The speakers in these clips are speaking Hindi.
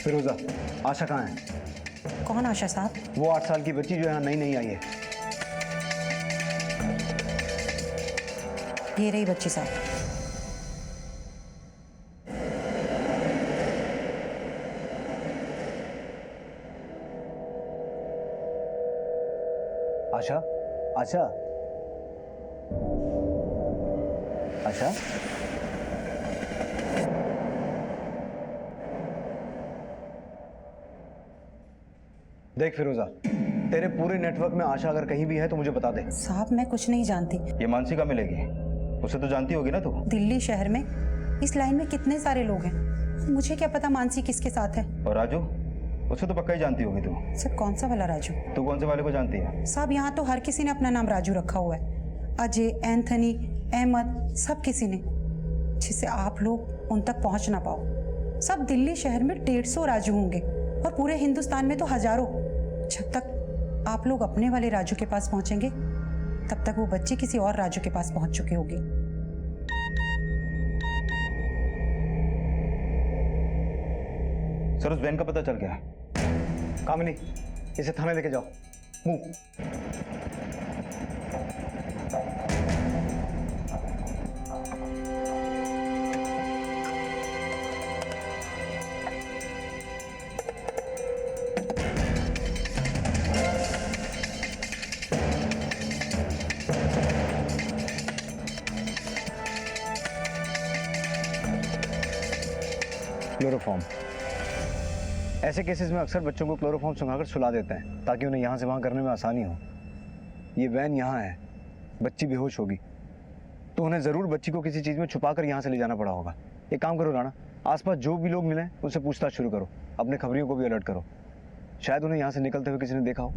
फिरोजा, आशा कहाँ है? कौन आशा साहब? वो 8 साल की बच्ची जो यहाँ नई आई है। ये रही बच्ची साहब। आशा, आशा, आशा, देख फिरोजा, तेरे पूरे नेटवर्क में आशा अगर कहीं भी है तो मुझे बता दे। साहब मैं कुछ नहीं जानती। ये मानसी कहाँ मिलेगी? उसे तो जानती होगी ना तू? दिल्ली शहर में इस लाइन में कितने सारे लोग हैं, मुझे क्या पता मानसी किसके साथ है। और राजू, उसे तो पक्का ही जानती होगी तू। सर कौन सा वाला राजू? तू कौन से वाले को जानती है? साहब यहाँ तो हर किसी ने अपना नाम राजू रखा हुआ है, अजय, एंथनी, अहमद, सब किसी ने, जिससे आप लोग उन तक पहुँच ना पाओ। सब दिल्ली शहर में 150 राजू होंगे और पूरे हिंदुस्तान में तो हजारों। जब तक आप लोग अपने वाले राजू के पास पहुंचेंगे तब तक वो बच्ची किसी और राजू के पास पहुंच चुकी होगी। सर उस बहन का पता चल गया? कामिनी, इसे थाने लेके जाओ। मूव। क्लोरोफॉर्म। ऐसे केसेस में अक्सर बच्चों को क्लोरोफॉर्म सुंघाकर सुला देते हैं ताकि उन्हें यहाँ से वहाँ करने में आसानी हो। ये वैन यहाँ है, बच्ची बेहोश होगी तो उन्हें ज़रूर बच्ची को किसी चीज़ में छुपाकर यहाँ से ले जाना पड़ा होगा। एक काम करो राणा, आसपास जो भी लोग मिलें उनसे पूछताछ शुरू करो, अपने खबरियों को भी अलर्ट करो, शायद उन्हें यहाँ से निकलते हुए किसी ने देखा हो।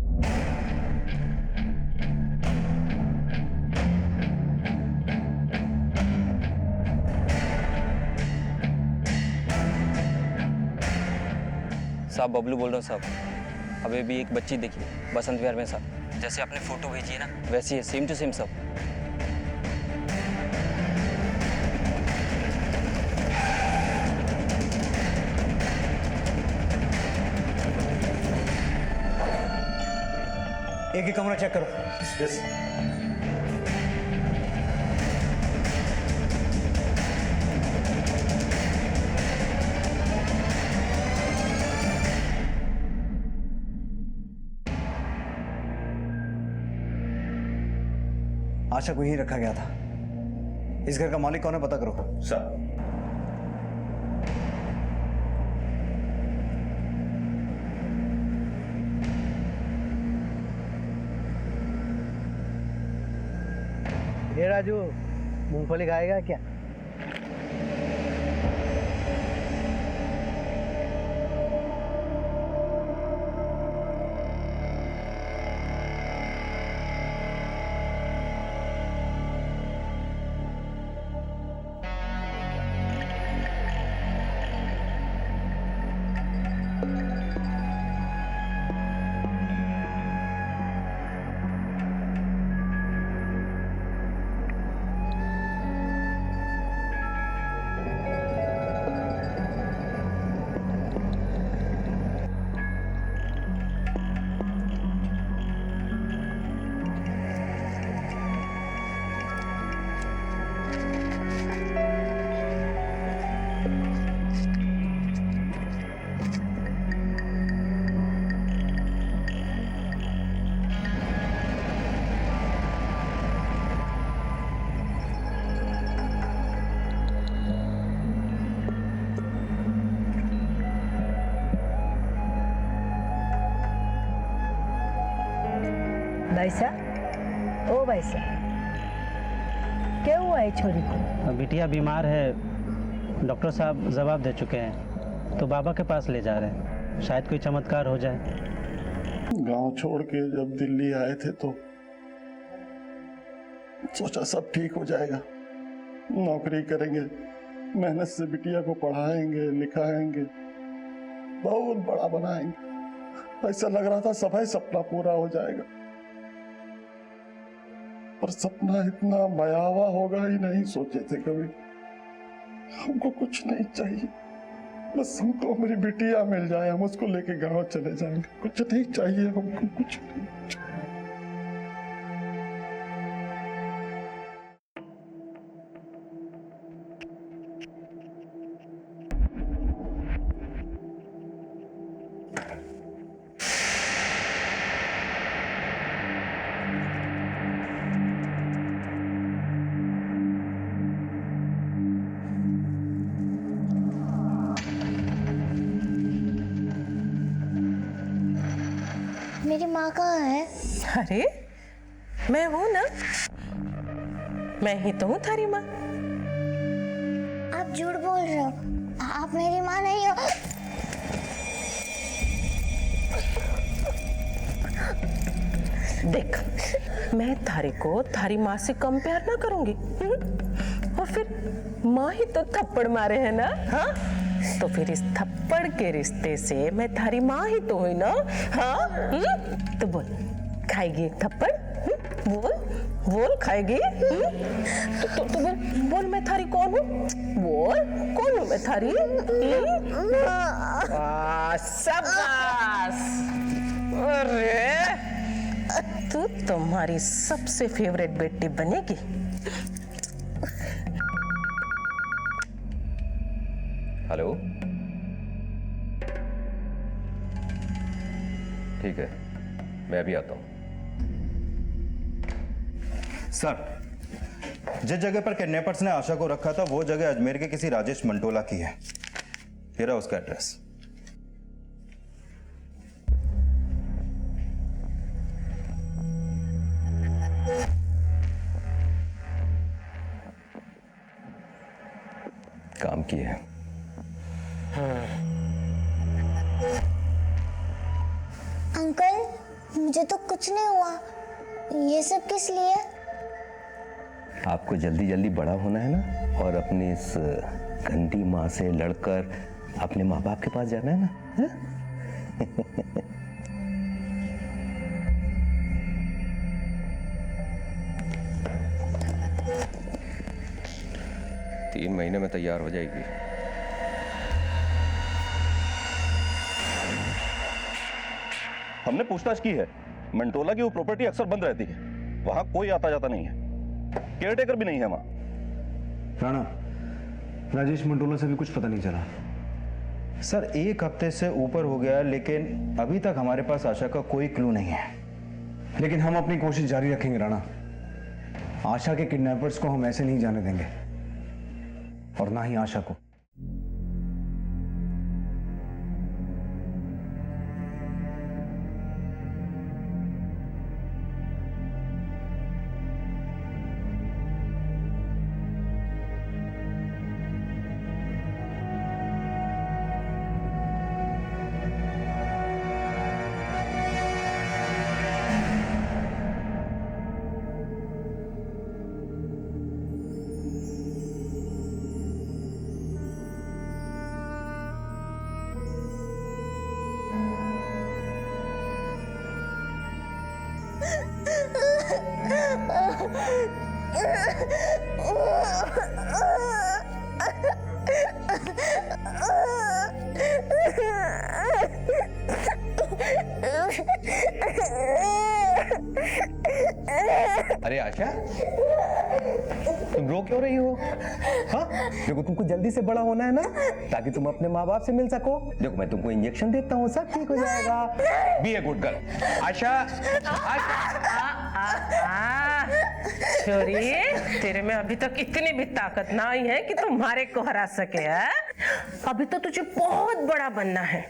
साहब बबलू बोल रहा हूँ साहब। अभी भी एक बच्ची देखी बसंत विहार में साहब, जैसे आपने फोटो भेजी है ना वैसी है, सेम टू सेम सब। एक ही कमरा चेक करो। यस। आशा को यहीं रखा गया था। इस घर का मालिक कौन है पता करो। सर ये राजू, मूंगफली खाएगा क्या? भाईसा, ओ भाईसा, क्या हुआ है छोरी को? बिटिया बीमार है, डॉक्टर साहब जवाब दे चुके हैं तो बाबा के पास ले जा रहे हैं, शायद कोई चमत्कार हो जाए। गांव छोड़ के जब दिल्ली आए थे तो सोचा सब ठीक हो जाएगा, नौकरी करेंगे, मेहनत से बिटिया को पढ़ाएंगे लिखाएंगे, बहुत बड़ा बनाएंगे। ऐसा लग रहा था सब सपना पूरा हो जाएगा, पर सपना इतना भयावह होगा ही नहीं सोचे थे कभी। हमको कुछ नहीं चाहिए, बस हमको मेरी बिटिया मिल जाए, हम उसको लेके गांव चले जाएंगे। कुछ नहीं चाहिए हमको, कुछ नहीं। मेरी माँ कहाँ है? अरे मैं हूं ना, मैं ही तो हूँ थारी माँ। आप झूठ बोल रहे हो, आप मेरी माँ नहीं हो। देख, मैं थारी को थारी माँ से कम प्यार ना करूंगी। और फिर माँ ही तो थप्पड़ मारे है ना, हाँ? तो फिर इस थप्पड़ के रिश्ते से मैं थारी माँ ही तो हुई ना, हाँ? तो बोल, खाएगी एक थप्पड़? बोल बोल, खाएगी? तो बोल बोल, मैं थारी कौन हूँ? बोल, कौन हूँ मैं थारी? शाबाश! अरे तू तुम्हारी सबसे फेवरेट बेटी बनेगी। हेलो, ठीक है, मैं अभी आता हूं। सर, जिस जगह पर किडनैपर्स ने आशा को रखा था वो जगह अजमेर के किसी राजेश मंटोला की है। ये रहा उसका एड्रेस। काम किए हैं। अंकल, मुझे तो कुछ नहीं हुआ। ये सब किस लिए? आपको जल्दी जल्दी बड़ा होना है ना, और अपनी इस गंदी माँ से लड़कर अपने माँ बाप के पास जाना है ना, है? 3 महीने में तैयार हो जाएगी। हमने पूछताछ की है, मंटोला की वो प्रॉपर्टी अक्सर बंद रहती है, वहां कोई आता जाता नहीं है, केयरटेकर भी नहीं है वहां। राणा, राजेश मंटोला से भी कुछ पता नहीं चला। सर, 1 हफ्ते से ऊपर हो गया, लेकिन अभी तक हमारे पास आशा का कोई क्लू नहीं है। लेकिन हम अपनी कोशिश जारी रखेंगे राणा। आशा के किडनैपर्स को हम ऐसे नहीं जाने देंगे, और ना ही आशा को। अरे आशा, तुम रो क्यों रही हो? हाँ, देखो तुमको जल्दी से बड़ा होना है ना, ताकि तुम अपने माँ बाप से मिल सको। देखो मैं तुमको इंजेक्शन देता हूँ, सब ठीक हो जाएगा। Be a good girl. Asha, छोरी, तेरे में अभी तक इतनी भी ताकत ना आई है कि तुम्हारे को हरा सके है? अभी तो तुझे बहुत बड़ा बनना है,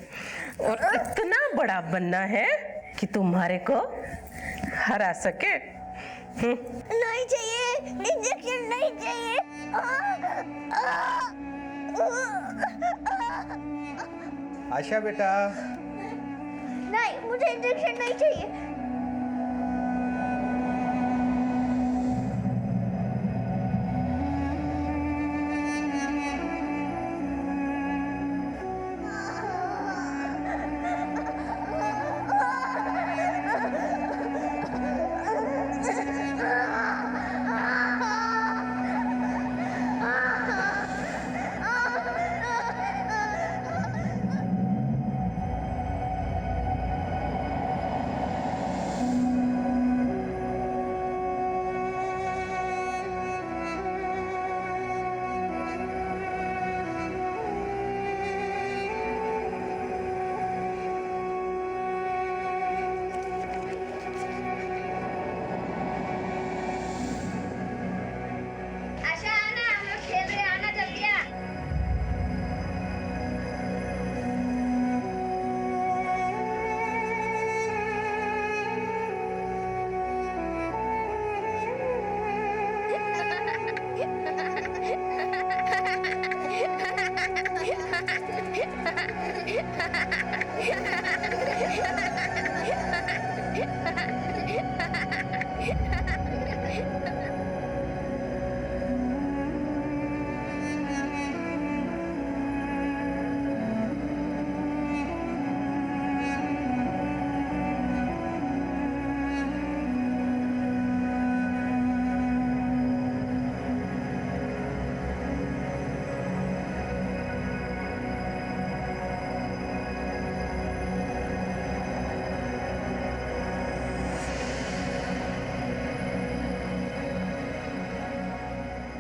और इतना बड़ा बनना है कि तुम्हारे को हरा सके। नहीं चाहिए, इंजेक्शन नहीं चाहिए। आशा बेटा, नहीं, मुझे इंजेक्शन नहीं चाहिए।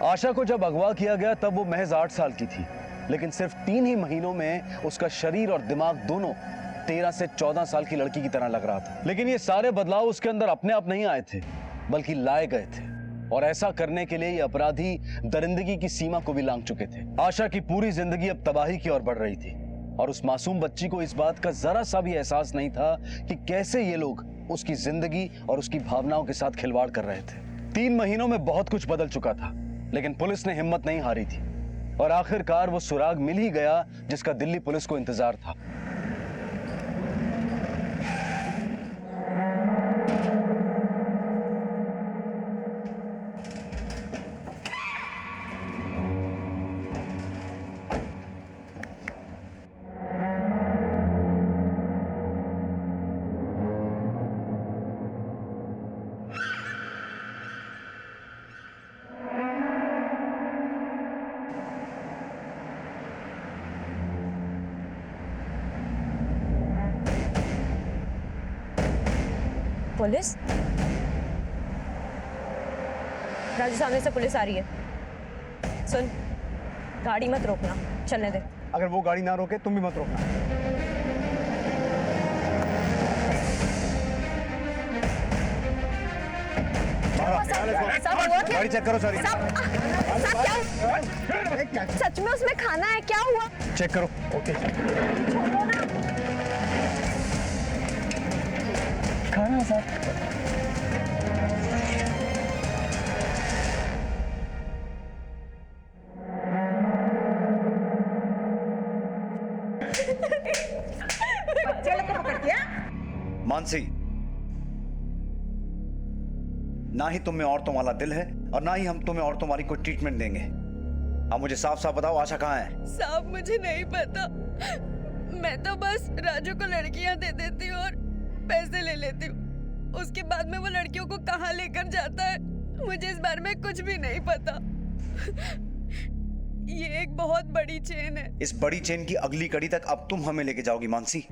आशा को जब अगवा किया गया तब वो महज 8 साल की थी, लेकिन सिर्फ 3 ही महीनों में उसका शरीर और दिमाग दोनों 13 से 14 साल की लड़की की तरह लग रहा था। लेकिन ये सारे बदलाव उसके अंदर अपने आप नहीं आए थे, बल्कि लाए गए थे, और ऐसा करने के लिए ये अपराधी दरिंदगी की सीमा को भी लांघ चुके थे। आशा की पूरी जिंदगी अब तबाही की ओर बढ़ रही थी, और उस मासूम बच्ची को इस बात का जरा सा भी एहसास नहीं था कि कैसे ये लोग उसकी जिंदगी और उसकी भावनाओं के साथ खिलवाड़ कर रहे थे। 3 महीनों में बहुत कुछ बदल चुका था, लेकिन पुलिस ने हिम्मत नहीं हारी थी, और आखिरकार वो सुराग मिल ही गया जिसका दिल्ली पुलिस को इंतजार था। पुलिस? राजू, सामने से पुलिस आ रही है। सुन, गाड़ी मत रोकना, चलने दे। अगर वो गाड़ी ना रोके तुम भी मत रोकना। गाड़ी चेक करो सारी। सच में उसमें खाना है? क्या हुआ? चेक करो। ओके। खाना सर। मानसी, ना ही तुम में औरतों वाला दिल है और ना ही हम तुम्हें औरतों वाली कोई ट्रीटमेंट देंगे। अब मुझे साफ साफ बताओ, आशा कहाँ है? साहब, मुझे नहीं पता। मैं तो बस राजू को लड़कियां दे देती हूँ और पैसे ले लेती हूँ। उसके बाद में वो लड़कियों को कहाँ लेकर जाता है मुझे इस बारे में कुछ भी नहीं पता। ये एक बहुत बड़ी चेन है। इस बड़ी चेन की अगली कड़ी तक अब तुम हमें लेके जाओगी मानसी।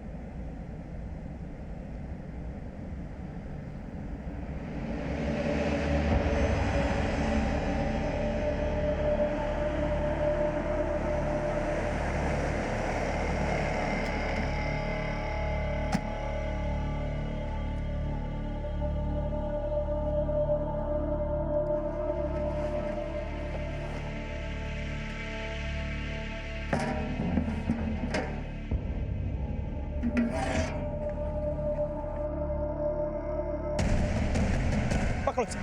पकड़ो से।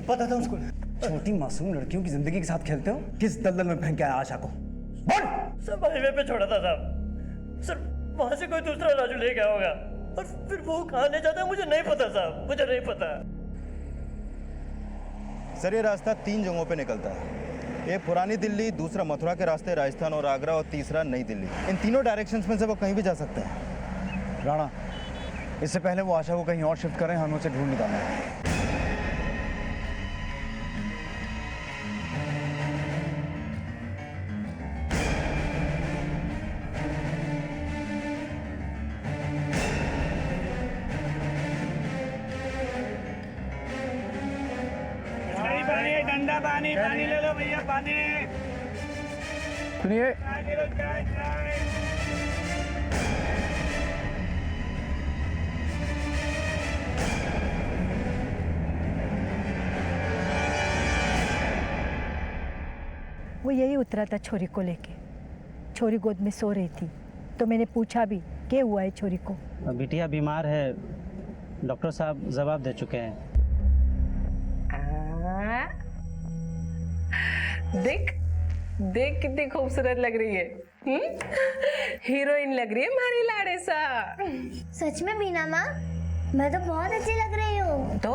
पता था उसको। छोटी मासूम लड़कियों की जिंदगी के साथ खेलते हो? किस दलदल में फेंक के आया आशा को? बोल। सब हाईवे पे छोड़ा था साहब। सर, वहां से कोई दूसरा राजू ले गया होगा, और फिर वो कहाँ ले जाता है मुझे नहीं पता साहब, मुझे नहीं पता। सर, ये रास्ता 3 जगहों पे निकलता है। एक पुरानी दिल्ली, दूसरा मथुरा के रास्ते राजस्थान और आगरा, और तीसरा नई दिल्ली। इन तीनों डायरेक्शंस में से वो कहीं भी जा सकते हैं। राणा, इससे पहले वो आशा को कहीं और शिफ्ट करें, हमें उसे ढूंढ निकालना है। ठंडा पानी, पानी ले लो भैया, पानी। सुनिए, वो यही उतरा था छोरी को लेके। छोरी गोद में सो रही थी, तो मैंने पूछा भी क्या हुआ है छोरी को। बिटिया बीमार है, डॉक्टर साहब जवाब दे चुके हैं। देख देख कितनी खूबसूरत लग रही है। हीरोइन लग रही है हमारी लाड़े सा। सच में बीना माँ, मैं तो बहुत अच्छी लग रही हूँ। तो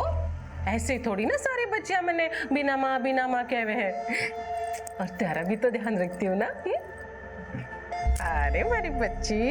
ऐसे थोड़ी ना सारे बच्चियां मैंने बिना माँ कहे हुए हैं। और तेरा भी तो ध्यान रखती हूँ ना। अरे हमारी बच्ची।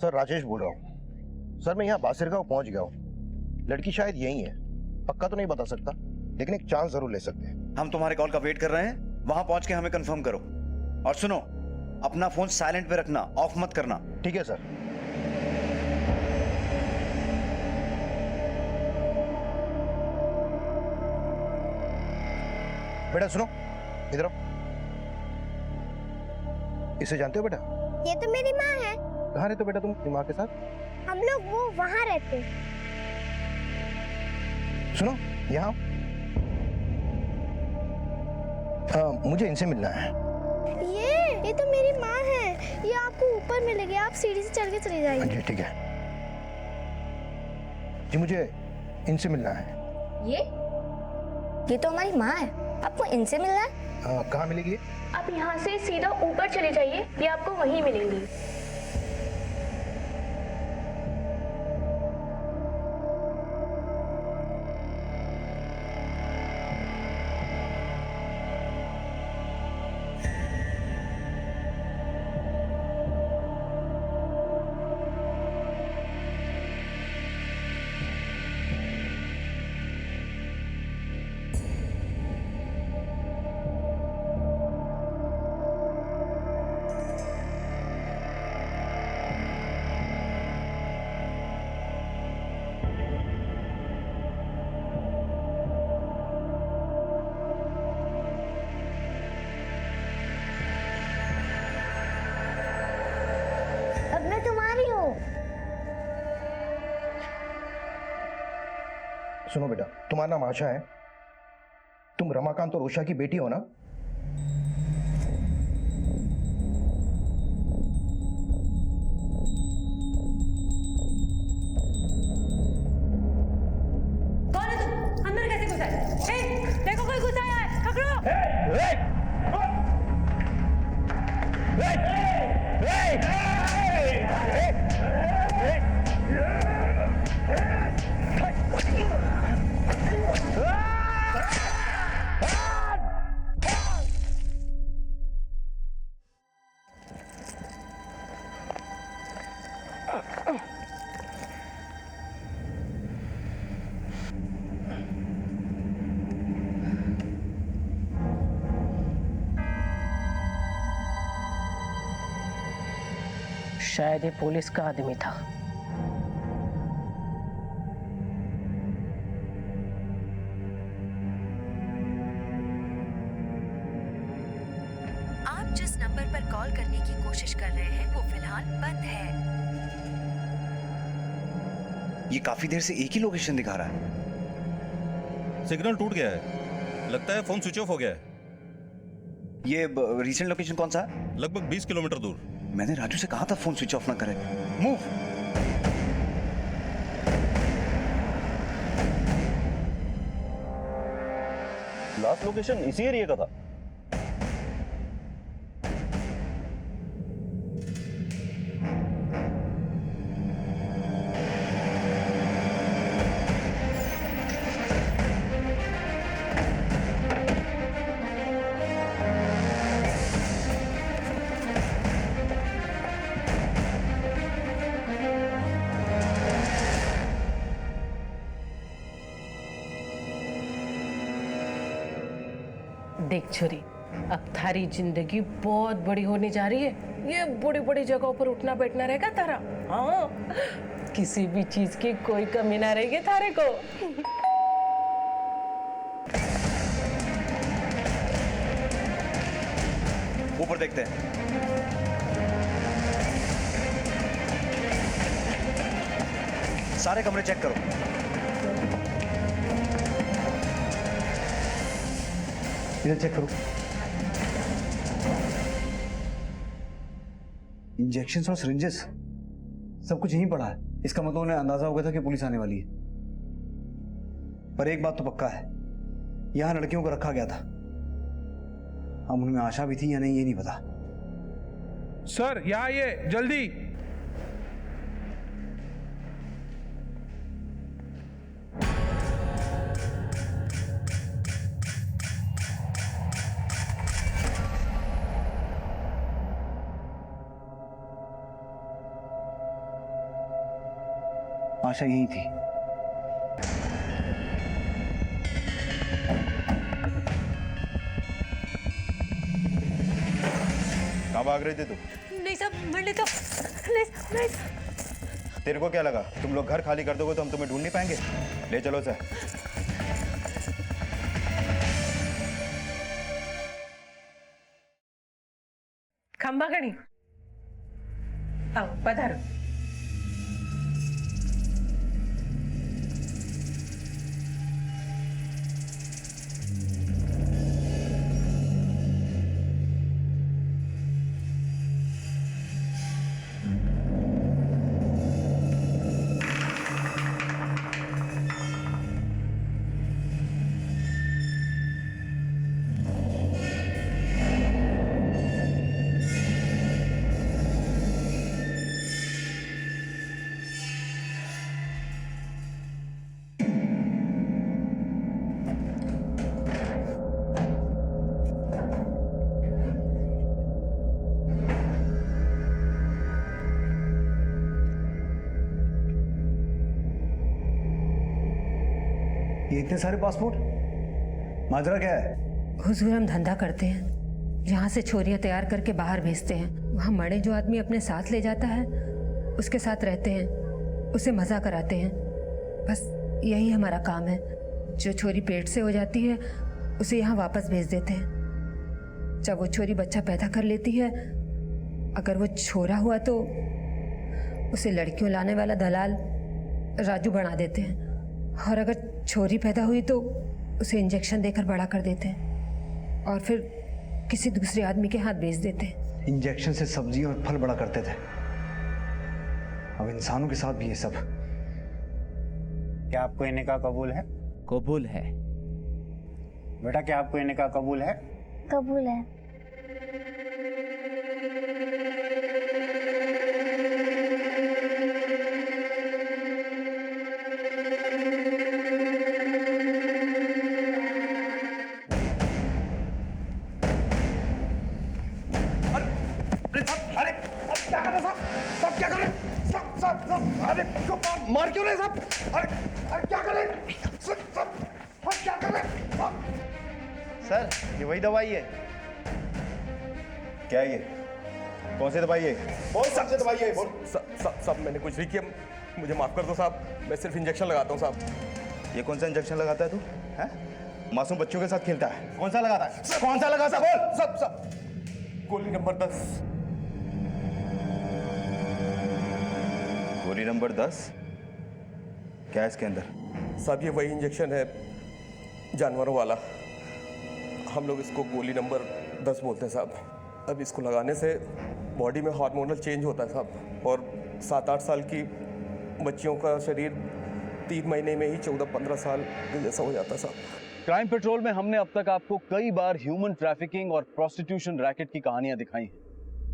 सर राजेश बोल रहा हूँ। सर मैं यहाँ बासिरगांव पहुँच गया हूँ। लड़की शायद यही है, पक्का तो नहीं बता सकता, लेकिन एक चांस जरूर ले सकते हैं। हम तुम्हारे कॉल का वेट कर रहे हैं, वहां पहुंच के हमें कंफर्म करो। और सुनो, अपना फोन साइलेंट पे रखना, ऑफ मत करना। ठीक है सर। बेटा सुनो, इधर आओ। इसे जानते हो बेटा? ये तो मेरी माँ है। कहाँ रहते हो बेटा तुम अपनी माँ के साथ? हम लोग वो वहाँ रहते। सुनो यहाँ मुझे इनसे मिलना है। ये तो मेरी माँ है। ये आपको ऊपर मिलेगी, आप सीढ़ी से चढ़ के चले जाइए। जी ठीक है जी, मुझे इनसे मिलना है। ये तो हमारी माँ है, आपको इनसे मिलना है? कहाँ मिलेगी? आप यहाँ से सीधा ऊपर चले जाइए, ये आपको वहीं मिलेंगी। सुनो बेटा, तुम्हारा नाम आशा है, तुम रमाकांत और उषा की बेटी हो ना? कौन है तुम? अंदर कैसे घुसा है? देखो कोई घुसा है, पकड़ो। शायद ये पुलिस का आदमी था। आप जिस नंबर पर कॉल करने की कोशिश कर रहे हैं वो फिलहाल बंद है। ये काफी देर से एक ही लोकेशन दिखा रहा है। सिग्नल टूट गया है, लगता है फोन स्विच ऑफ हो गया है। ये रीसेंट लोकेशन कौन सा है? लगभग 20 किलोमीटर दूर। मैंने राजू से कहा था फोन स्विच ऑफ ना करे। मूव। लास्ट लोकेशन इसी एरिया का था। देख छोरी, अब थारी जिंदगी बहुत बड़ी होने जा रही है। ये बड़ी बड़ी जगहों पर उठना बैठना रहेगा तारा। हाँ, किसी भी चीज की कोई कमी ना रहेगी थारे को। ऊपर देखते हैं। सारे कमरे चेक करो। इधर चेक करो। इंजेक्शंस और सिरिंजेस सब कुछ यहीं पड़ा है। इसका मतलब उन्हें अंदाजा हो गया था कि पुलिस आने वाली है। पर एक बात तो पक्का है, यहां लड़कियों को रखा गया था। अब उनमें आशा भी थी या नहीं ये नहीं पता। सर यहाँ आइए जल्दी। आशा यही थी। कहाँ भाग रही थी तू? नहीं साहब, मरने तो नहीं। तेरे को क्या लगा तुम लोग घर खाली कर दोगे तो हम तुम्हें ढूंढ नहीं पाएंगे? ले चलो सर। खंबा गणी आओ पधारो। ये इतने सारे पासपोर्ट, माजरा क्या है? हुजूर, हम धंधा करते हैं, यहाँ से छोरियाँ तैयार करके बाहर भेजते हैं। वहाँ मरे जो आदमी अपने साथ ले जाता है उसके साथ रहते हैं, उसे मज़ा कराते हैं। बस यही हमारा काम है। जो छोरी पेट से हो जाती है उसे यहाँ वापस भेज देते हैं। जब वो छोरी बच्चा पैदा कर लेती है, अगर वो छोरा हुआ तो उसे लड़कियों लाने वाला दलाल राजू बना देते हैं, और अगर छोरी पैदा हुई तो उसे इंजेक्शन देकर बड़ा कर देते हैं और फिर किसी दूसरे आदमी के हाथ बेच देते हैं। इंजेक्शन से सब्जियां और फल बड़ा करते थे, अब इंसानों के साथ भी ये सब। क्या आपको ये निकाह कबूल है? कबूल है। बेटा क्या आपको ये निकाह कबूल है? कबूल है। मार क्यों रहे साहब? अरे क्या कर रहे हैं? क्या कर रहे हैं? सर ये वही दवाई है। क्या है ये? कौन सी दवाई है? कौन सी दवाई है? साहब मैंने कुछ नहीं किया, मुझे माफ कर दो साहब, मैं सिर्फ इंजेक्शन लगाता हूँ साहब। ये कौन सा इंजेक्शन लगाता है तू? हैं? मासूम बच्चों के साथ खेलता है। कौन सा लगाता है? कौन सा लगाता है? बोल। सब गोली नंबर 10। गोली नंबर 10? क्या है इसके अंदर? साहब ये वही इंजेक्शन है जानवरों वाला, हम लोग इसको गोली नंबर 10 बोलते हैं साहब। अब इसको लगाने से बॉडी में हार्मोनल चेंज होता है साहब, और 7-8 साल की बच्चियों का शरीर 3 महीने में ही 14-15 साल के जैसा हो जाता है साहब। क्राइम पेट्रोल में हमने अब तक आपको कई बार ह्यूमन ट्रैफिकिंग और प्रोस्टिट्यूशन रैकेट की कहानियां दिखाई हैं,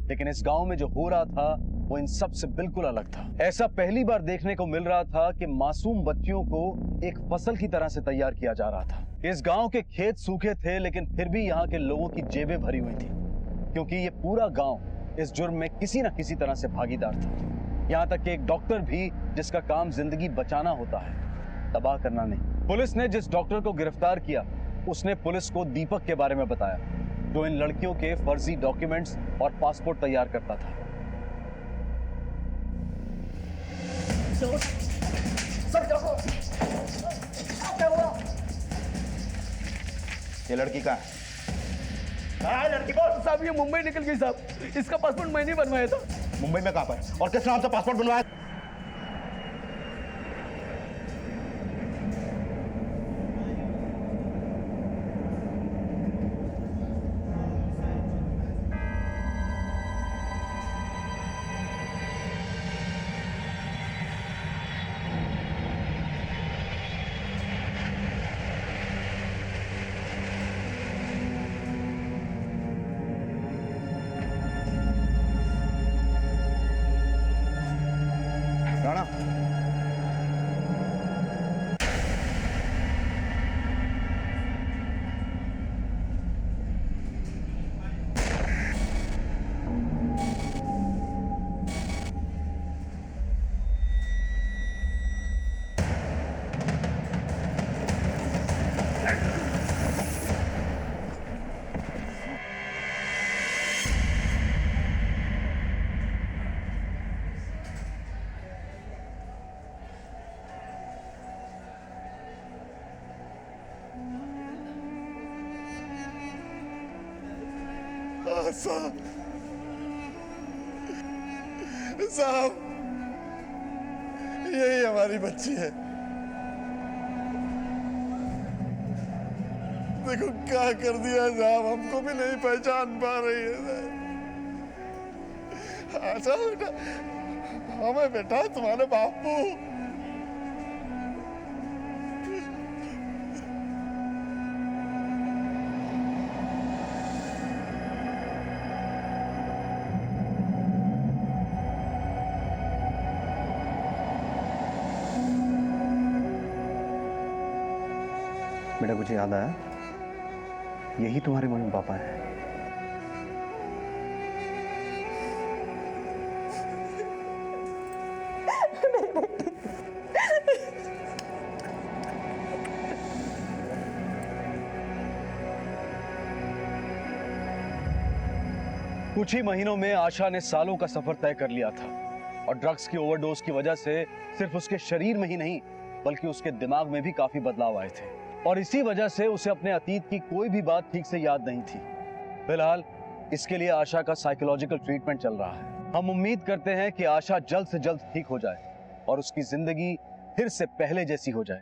लेकिन इस गांव में जो हो रहा था वो इन सब से बिल्कुल अलग था। ऐसा पहली बार देखने को मिल रहा था कि मासूम बच्चियों को एक फसल की तरह से तैयार किया जा रहा था। इस गांव के खेत सूखे थे, लेकिन फिर भी यहाँ के लोगों की जेबें भरी हुई थी, क्योंकि ये पूरा गांव इस जुर्म में किसी न किसी तरह से भागीदार था। यहाँ तक कि एक डॉक्टर भी, जिसका काम जिंदगी बचाना होता है, तबाह करना नहीं। पुलिस ने जिस डॉक्टर को गिरफ्तार किया, उसने पुलिस को दीपक के बारे में बताया, जो इन लड़कियों के फर्जी डॉक्यूमेंट्स और पासपोर्ट तैयार करता था। सर क्या हुआ? ये लड़की कहाँ है? लड़की बोल। साहब ये मुंबई निकल गई साहब, इसका पासपोर्ट मैंने बनवाया था। मुंबई में कहाँ पर और किस नाम से पासपोर्ट बनवाया? आशा साहब, यही हमारी बच्ची है। देखो क्या कर दिया साहब, हमको भी नहीं पहचान पा रही है। आशा बेटा, हमें बेटा तुम्हारे बापू। बेटा कुछ याद आया? यही तुम्हारे मम्मी पापा हैं। कुछ ही महीनों में आशा ने सालों का सफर तय कर लिया था और ड्रग्स की ओवरडोज की वजह से सिर्फ उसके शरीर में ही नहीं बल्कि उसके दिमाग में भी काफी बदलाव आए थे और इसी वजह से उसे अपने अतीत की कोई भी बात ठीक से याद नहीं थी। फिलहाल इसके लिए आशा का साइकोलॉजिकल ट्रीटमेंट चल रहा है। हम उम्मीद करते हैं कि आशा जल्द से जल्द ठीक हो जाए और उसकी जिंदगी फिर से पहले जैसी हो जाए।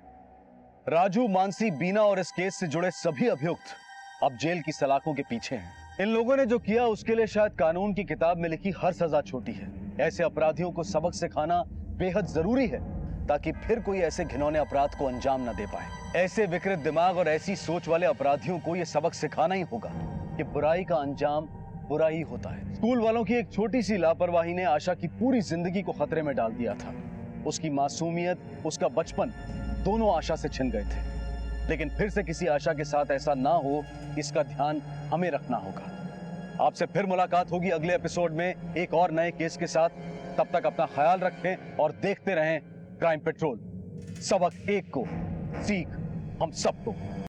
राजू, मानसी, बीना और इस केस से जुड़े सभी अभियुक्त अब जेल की सलाखों के पीछे हैं। इन लोगों ने जो किया उसके लिए शायद कानून की किताब में लिखी हर सजा छोटी है। ऐसे अपराधियों को सबक सिखाना बेहद जरूरी है ताकि फिर कोई ऐसे घिनौने अपराध को अंजाम न दे पाए। ऐसे विकृत दिमाग और ऐसी सोच वाले अपराधियों को यह सबक सिखाना ही होगा कि बुराई का अंजाम बुरा ही होता है। स्कूल वालों की एक छोटी सी लापरवाही ने आशा की पूरी जिंदगी को खतरे में डाल दिया था। उसकी मासूमियत, उसका बचपन दोनों आशा से छिन गए थे। लेकिन फिर से किसी आशा के साथ ऐसा ना हो, इसका ध्यान हमें रखना होगा। आपसे फिर मुलाकात होगी अगले एपिसोड में एक और नए केस के साथ। तब तक अपना ख्याल रखें और देखते रहें क्राइम पेट्रोल। सबक एक को सीख हम सबको।